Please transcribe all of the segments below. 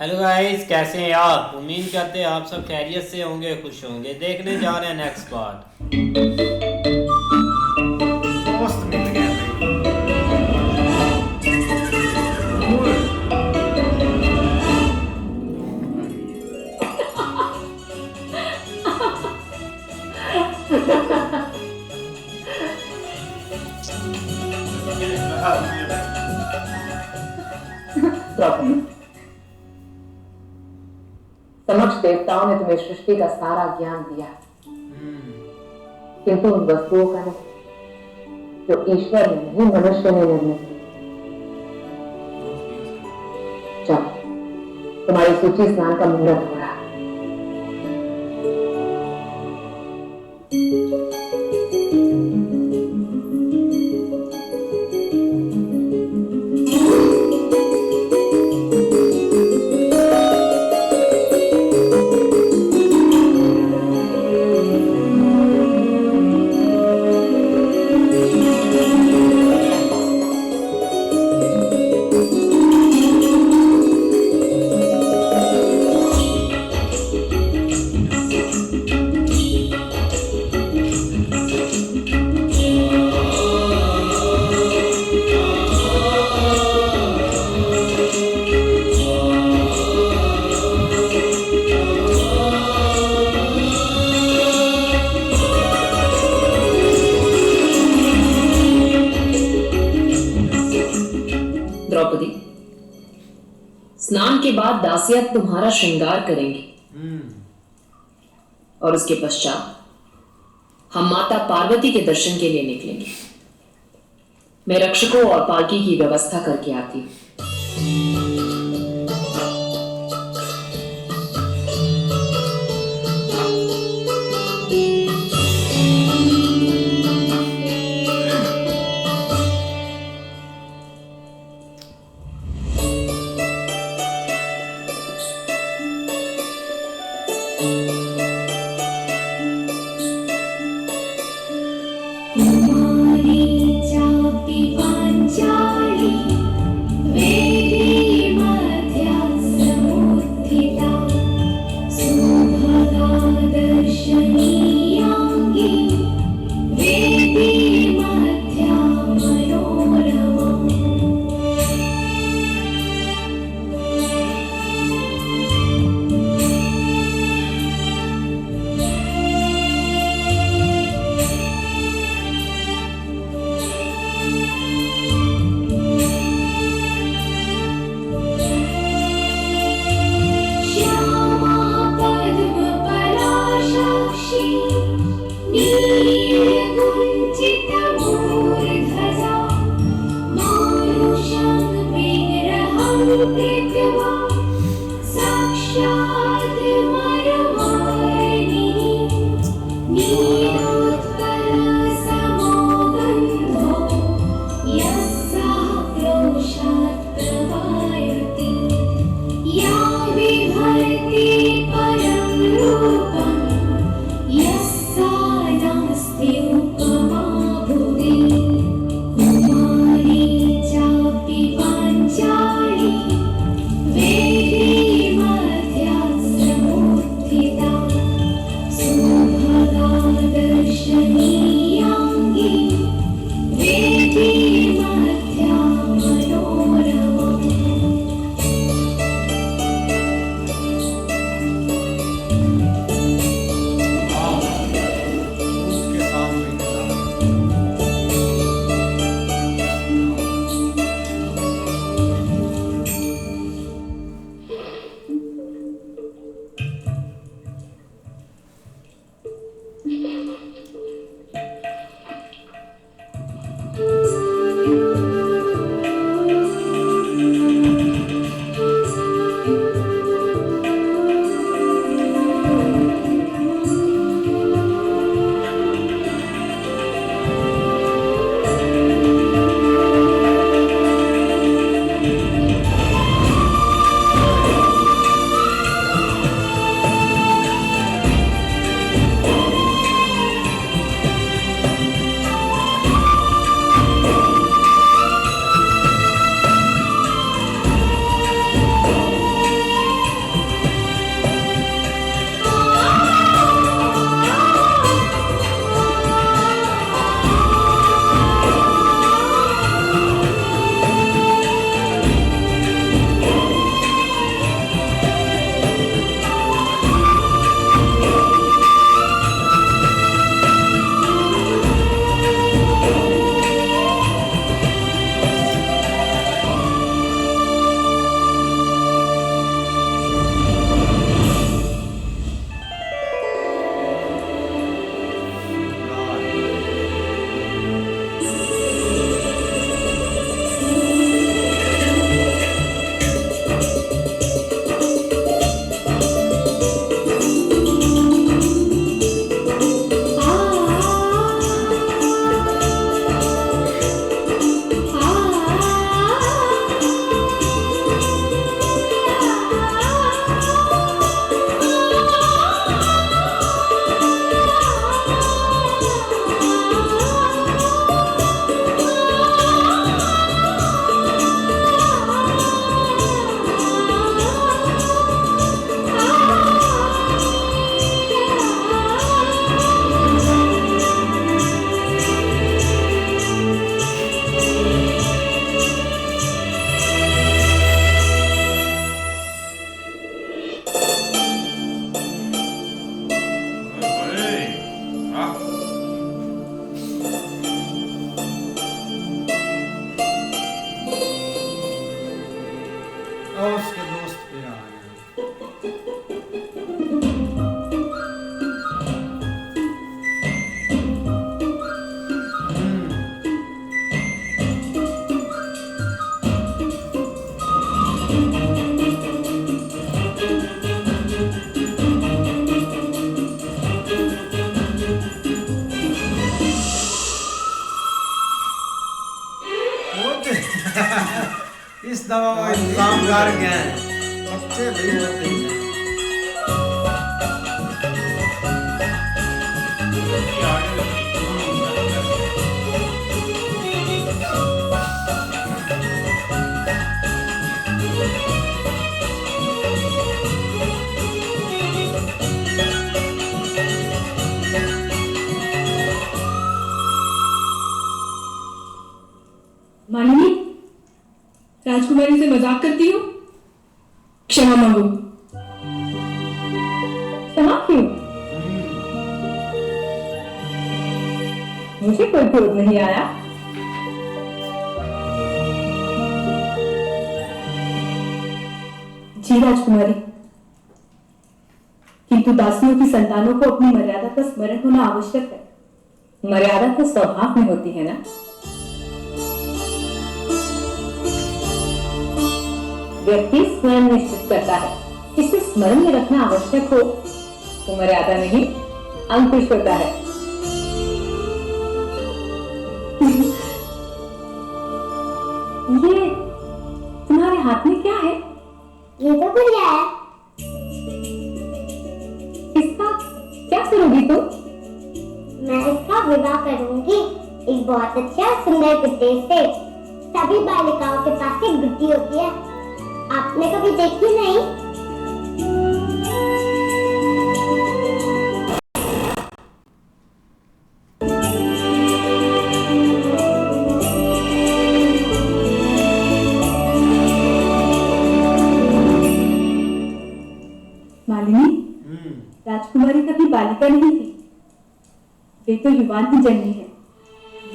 Hello guys, कैसे हैं आप? उम्मीद करते हैं आप सब खैरियत से होंगे, खुश होंगे। देखने जा रहे हैं नेक्स्ट पार्ट। दोस्त मिल गया भाई। द्रौपदी, समक्ष देवताओं ने तुम्हें सृष्टि का सारा ज्ञान दिया, किंतु उन वस्तुओं का नहीं जो ईश्वर ने नहीं, मनुष्य ने निर्मित की। चलो, तुम्हारी सूची स्नान का मुहूर्त हो रहा है। द्रौपदी, स्नान के बाद दासियां तुम्हारा श्रृंगार करेंगी और उसके पश्चात हम माता पार्वती के दर्शन के लिए निकलेंगे। मैं रक्षकों और पालकी की व्यवस्था करके आती हूं। We बढ़िया है, बच्चे भी बहुत तेज हैं। मालिनी, राजकुमारी से मजाक करती हो? क्षमा मांगो। क्षमा क्यों? मुझे कोई क्रोध नहीं आया। जी राजकुमारी, किंतु दासियों की संतानों को अपनी मर्यादा का स्मरण होना आवश्यक है। मर्यादा तो स्वभाव में होती है ना। व्यक्ति स्वयं निश्चित करता है, इसे स्मरण में रखना आवश्यक हो तो मर्यादा नहीं अंकुश होता है। ये तुम्हारे हाथ में क्या है? ये तो गुड़िया है। इसका क्या करोगी तुम? मैं इसका विवाह करूंगी एक बहुत अच्छा सुंदर गुड्डे से। सभी बालिकाओं के पास एक गुड्डी होती है, आपने कभी देखी नहीं? मालिनी, राजकुमारी कभी बालिका नहीं थी, वे तो युवान की जन्मी है।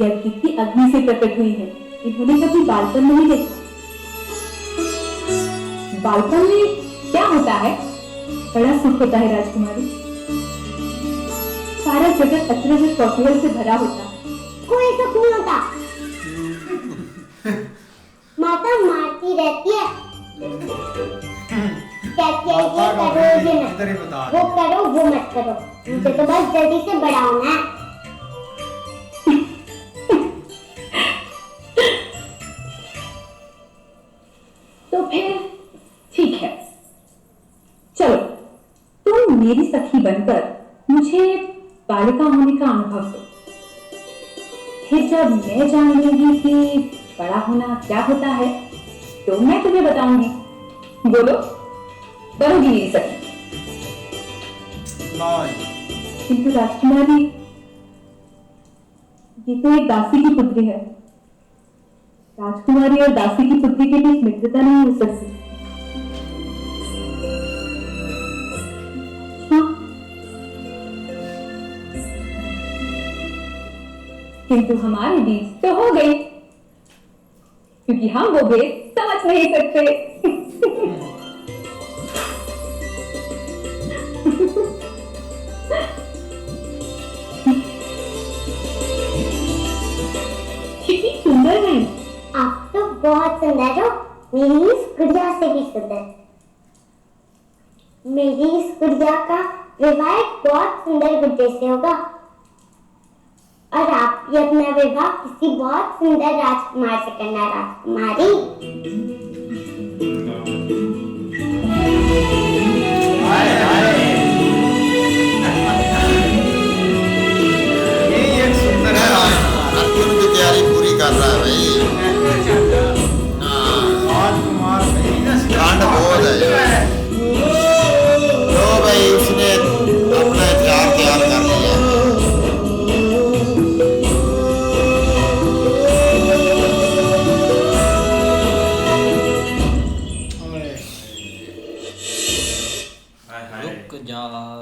यज्ञ की अग्नि से प्रकट हुई है, इन्होंने कभी बालपन नहीं देखा। बालपन में क्या होता है? बड़ा सुख होता है राजकुमारी। सारा जगत अचरज कौतूहल से भरा होता है। कोई सुख नहीं होता। माता मारती रहती है, कहती है ये करो ये मत, वो करो वो मत करो, मुझे तो बस जल्दी से बड़ा होना है। तो फिर ठीक है, चलो तुम मेरी सखी बनकर मुझे बालिका होने का अनुभव दो। फिर जब मैं जान लूंगी कि बड़ा होना क्या होता है तो मैं तुम्हें बताऊंगी। बोलो, बनोगी मेरी सखी? किंतु राजकुमारी, ये तो एक दासी की पुत्री है। राजकुमारी और दासी की पुत्री के बीच मित्रता नहीं हो सकती। हाँ, किंतु हमारे बीच तो हो गई, क्योंकि हम वो भेद समझ नहीं सकते। कितनी सुंदर है। आप तो बहुत सुंदर हो, मेरी इस गुड़िया से भी सुंदर। मेरी इस गुड़िया का विवाह एक बहुत सुंदर गुड्डे से होगा, और आप भी अपना विवाह किसी बहुत सुंदर राजकुमार से करना। राजकुमारी, ये एक सुंदर है। अर्जुन की तैयारी पूरी कर रहा है भाई। राजकुमार कांड बहुत है तो भाई उसने अपना हथियार तैयार कर लिया।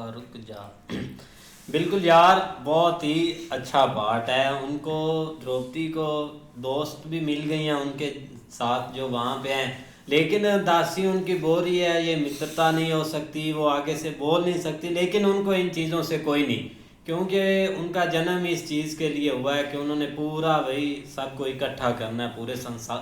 रुक जा बिल्कुल यार, बहुत ही अच्छा पार्ट है। उनको द्रौपदी को दोस्त भी मिल गई हैं उनके साथ जो वहाँ पे हैं, लेकिन दासी उनकी बोल रही है ये मित्रता नहीं हो सकती, वो आगे से बोल नहीं सकती। लेकिन उनको इन चीज़ों से कोई नहीं, क्योंकि उनका जन्म इस चीज़ के लिए हुआ है कि उन्होंने पूरा भाई सबको इकट्ठा करना है, पूरे संसार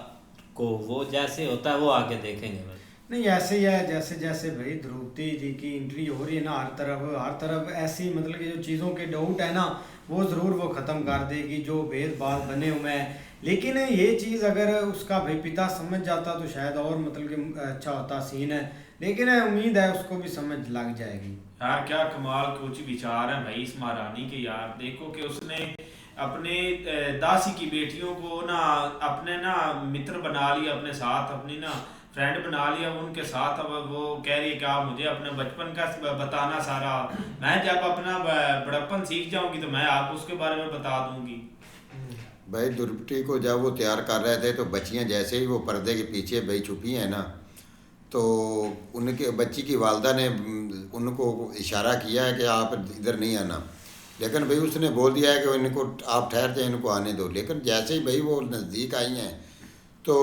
को। वो जैसे होता है वो आगे देखेंगे भाई। नहीं ऐसे ही है, जैसे जैसे भाई द्रौपदी जी की एंट्री हो रही है ना हर तरफ ऐसी, मतलब कि जो चीज़ों के डाउट है ना वो ज़रूर वो ख़त्म कर देगी, जो भेदभाव बने हुए हैं। लेकिन ये चीज़ अगर उसका भाई पिता समझ जाता तो शायद और मतलब कि अच्छा होता सीन है, लेकिन उम्मीद है उसको भी समझ लग जाएगी। यार क्या कमाल कुछ विचार है भाई इस महारानी के यार। देखो कि उसने अपने दासी की बेटियों को ना अपने ना मित्र बना लिया, अपने साथ अपनी ना फ्रेंड बना लिया उनके साथ। अब वो कह रही है कि आप मुझे अपने बचपन का बताना सारा, मैं जब अपना बड़प्पन सीख जाऊंगी तो मैं आपको उसके बारे में बता दूंगी। भाई दुर्गति को जब वो तैयार कर रहे थे तो बच्चियां जैसे ही वो पर्दे के पीछे भाई छुपी हैं ना, तो उनके बच्ची की वालदा ने उनको इशारा किया है कि आप इधर नहीं आना, लेकिन भाई उसने बोल दिया है कि इनको आप ठहर जाए, इनको आने दो। लेकिन जैसे ही भाई वो नज़दीक आई हैं तो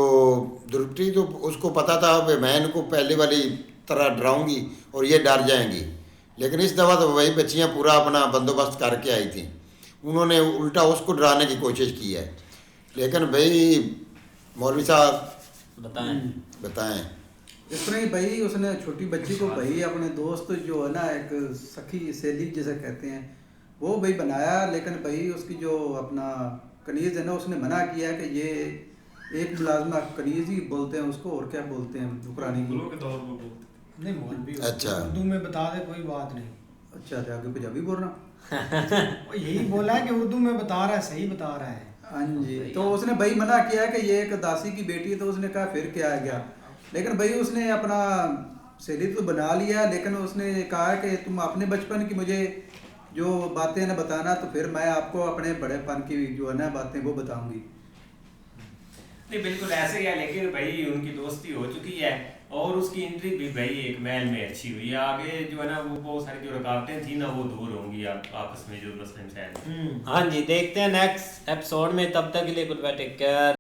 दुर्गति तो उसको पता था कि मैं इनको पहले वाली तरह डराऊंगी और ये डर जाएंगी, लेकिन इस दफ़ा तो वही बच्चियाँ पूरा अपना बंदोबस्त करके आई थी, उन्होंने उल्टा उसको डराने की कोशिश की है। लेकिन भाई मौलवी साहब बताएं। इस तरह ही भाई उसने छोटी बच्ची को भाई अपने दोस्त जो है ना एक सखी सहेली जैसे कहते हैं वो भाई बनाया, लेकिन भाई उसकी जो अपना कनीज़ है ना उसने मना किया है कि ये एक मुलाजमा कनीज़ ही बोलते हैं उसको, और क्या बोलते हैं हुक्रानी की नहीं मौलवी अच्छा। उर्दू में बता दे, कोई बात नहीं। अच्छा आगे पंजाबी बोलना वो यही बोला है कि उर्दू में बता रहा है, सही बता रहा है। हाँ जी, तो उसने भाई मना किया कि ये एक दासी की बेटी है, तो उसने कहा फिर क्या आ गया। लेकिन भाई उसने अपना सहेली तो बना लिया, लेकिन उसने कहा कि तुम अपने बचपन की मुझे जो बातें ना बताना, तो फिर मैं आपको अपने बड़ेपन की जो है ना बातें वो बताऊंगी। नहीं बिल्कुल ऐसे ही है, लेकिन भाई उनकी दोस्ती हो चुकी है और उसकी एंट्री भी भाई एक महल में अच्छी हुई है। आगे जो है ना वो बहुत सारी जो रुकावटें थी ना वो दूर होंगी आपस में जो मुस्लिम शहर। हाँ जी, देखते हैं नेक्स्ट एपिसोड में, तब तक के लिए गुड बाय, टेक केयर।